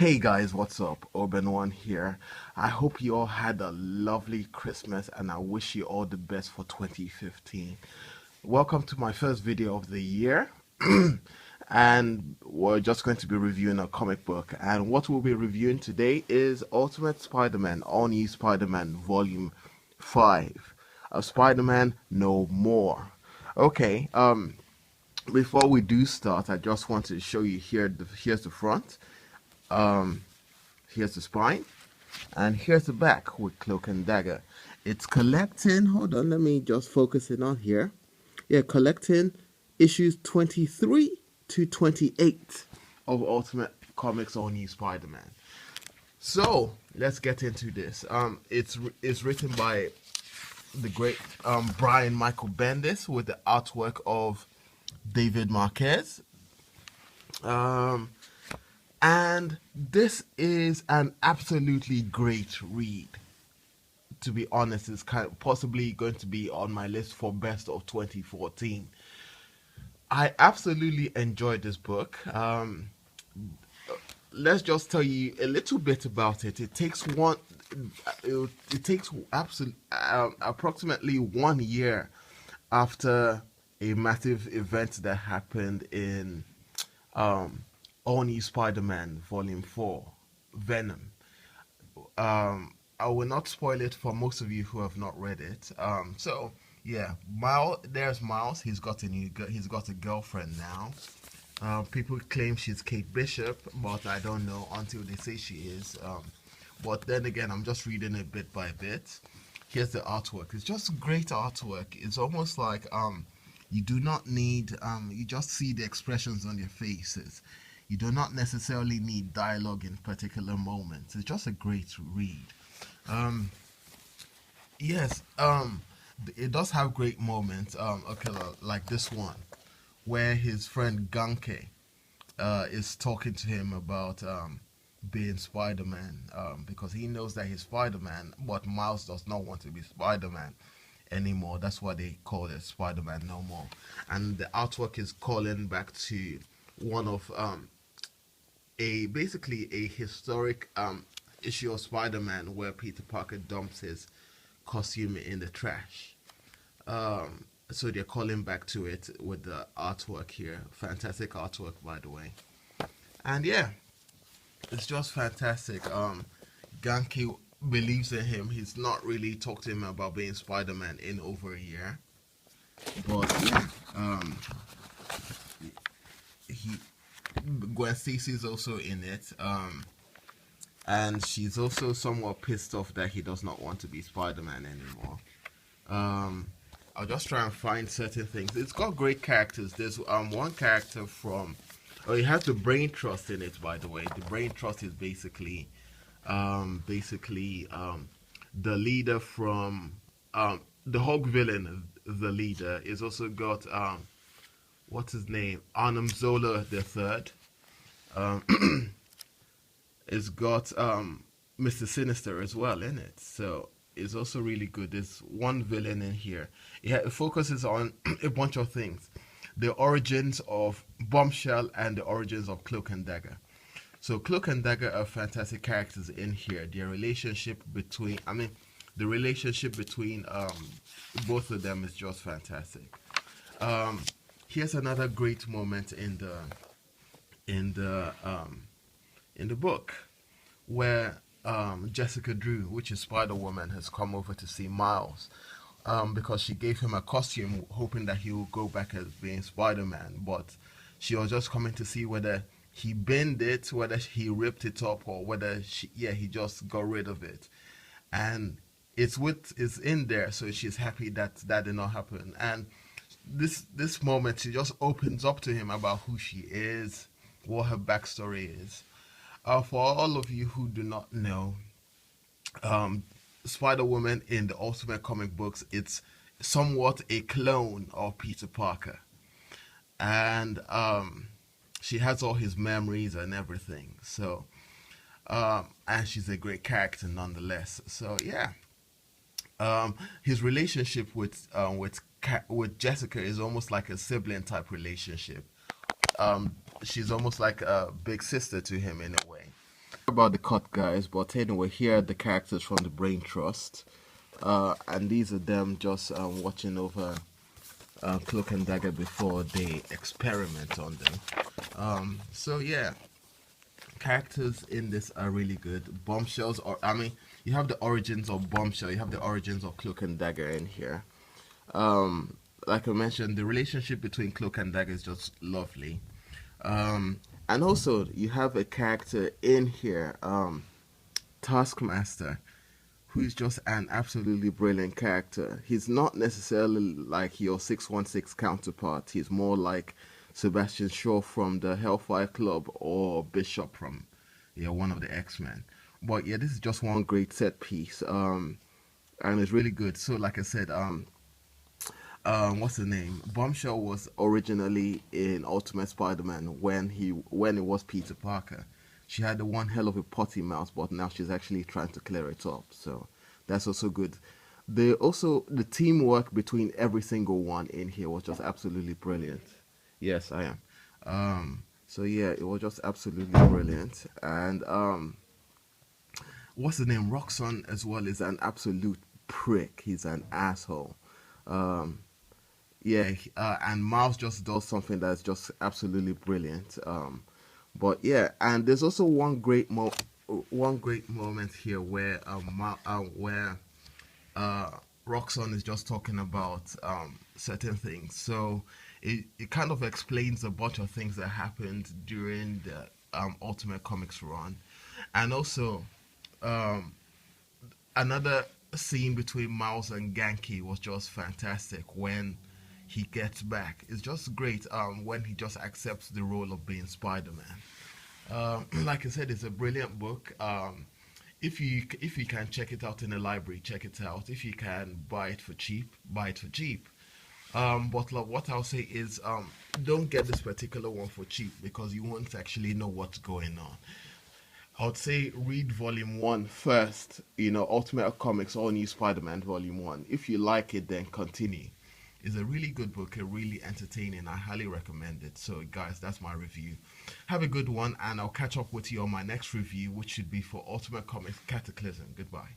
Hey guys, what's up? Urban One here. I hope you all had a lovely Christmas and I wish you all the best for 2015. Welcome to my first video of the year. And we're just going to be reviewing a comic book. And what we'll be reviewing today is Ultimate Spider-Man, All New Spider-Man Volume 5. Spider-Man No More. Okay, before we do start, I just want to show you here's the front. Um, Here's the spine, and here's the back with Cloak and Dagger. It's collecting, hold on, let me just focus in on here. Yeah, collecting issues 23 to 28 of Ultimate Comics All New Spider-Man. So let's get into this. It's written by the great Brian Michael Bendis with the artwork of David Marquez. Um, And this is an absolutely great read. To be honest, it's possibly going to be on my list for best of 2014. I absolutely enjoyed this book. Let's just tell you a little bit about it. It takes approximately 1 year after a massive event that happened in All New Spider-Man Volume 4, Venom. I will not spoil it for most of you who have not read it. So yeah, there's Miles. He's got a girlfriend now. People claim she's Kate Bishop, but I don't know until they say she is. But then again, I'm just reading it bit by bit. Here's the artwork. It's just great artwork. It's almost like you do not need you just see the expressions on their faces. You do not necessarily need dialogue in particular moments. It's just a great read. Um, yes, it does have great moments. Okay, like this one, where his friend Ganke is talking to him about being Spider-Man, because he knows that he's Spider-Man, but Miles does not want to be Spider-Man anymore. That's why they call it Spider-Man No More. And the artwork is calling back to one of a basically a historic issue of Spider-Man where Peter Parker dumps his costume in the trash. So they're calling back to it with the artwork here. Fantastic artwork, by the way. And yeah, it's just fantastic. Ganke believes in him. He's not really talked to him about being Spider-Man in over a year. But yeah, he Gwen Stacy's also in it. And she's also somewhat pissed off that he does not want to be Spider-Man anymore. Um, I'll just try and find certain things. It's got great characters. There's one character from. Oh, it has the Brain Trust in it, by the way. The Brain Trust is basically the leader from the Hulk villain. The leader is also got what's his name, Arnim Zola the Third. Um, it's got Mr. Sinister as well in it. So it's also really good. There's one villain in here. It focuses on a bunch of things. The origins of Bombshell and the origins of Cloak and Dagger. So Cloak and Dagger are fantastic characters in here. The relationship between both of them is just fantastic. Um, Here's another great moment in the um, in the book where Jessica Drew, which is Spider Woman, has come over to see Miles because she gave him a costume, hoping that he will go back as being Spider Man. But she was just coming to see whether he bent it, whether he ripped it up, or whether he just got rid of it. And it's in there, so she's happy that that did not happen. And this moment, she just opens up to him about who she is, what her backstory is. For all of you who do not know, um, Spider Woman in the Ultimate comic books, it's somewhat a clone of Peter Parker, and she has all his memories and everything. So, and she's a great character nonetheless. So yeah, his relationship with Jessica is almost like a sibling type relationship. She's almost like a big sister to him in a way. About the cut, guys, but anyway, here are the characters from the Brain Trust. And these are them just watching over Cloak and Dagger before they experiment on them. So yeah, characters in this are really good. Bombshells, or I mean, you have the origins of Bombshell, you have the origins of Cloak and Dagger in here. Like I mentioned, the relationship between Cloak and Dagger is just lovely. And also, you have a character in here, Taskmaster, who is just an absolutely brilliant character. He's not necessarily like your 616 counterpart. He's more like Sebastian Shaw from the Hellfire Club or Bishop from one of the X-Men. But yeah, this is just one great set piece. And it's really good. So like I said, what's the name? Bombshell was originally in Ultimate Spider-Man when it was Peter Parker. She had the one hell of a potty mouth, but now she's actually trying to clear it up. So that's also good. The teamwork between every single one in here was just absolutely brilliant. Yes, I am. So yeah, it was just absolutely brilliant. And what's the name? Roxxon as well is an absolute prick. He's an asshole. Um, yeah, and Miles just does something that's just absolutely brilliant. But yeah, and there's also one great moment here where Roxxon is just talking about certain things. So it kind of explains a bunch of things that happened during the Ultimate Comics run, and also um, another scene between Miles and Genki was just fantastic when he gets back. It's just great when he just accepts the role of being Spider-Man. Like I said, it's a brilliant book. If you can check it out in the library, check it out. If you can buy it for cheap, buy it for cheap. But like, what I'll say is, don't get this particular one for cheap because you won't actually know what's going on. I would say read Volume 1 first, Ultimate Comics All New Spider Man Volume 1. If you like it, then continue. It's a really good book, a really entertaining. I highly recommend it. So, guys, that's my review. Have a good one, and I'll catch up with you on my next review, which should be for Ultimate Comics Cataclysm. Goodbye.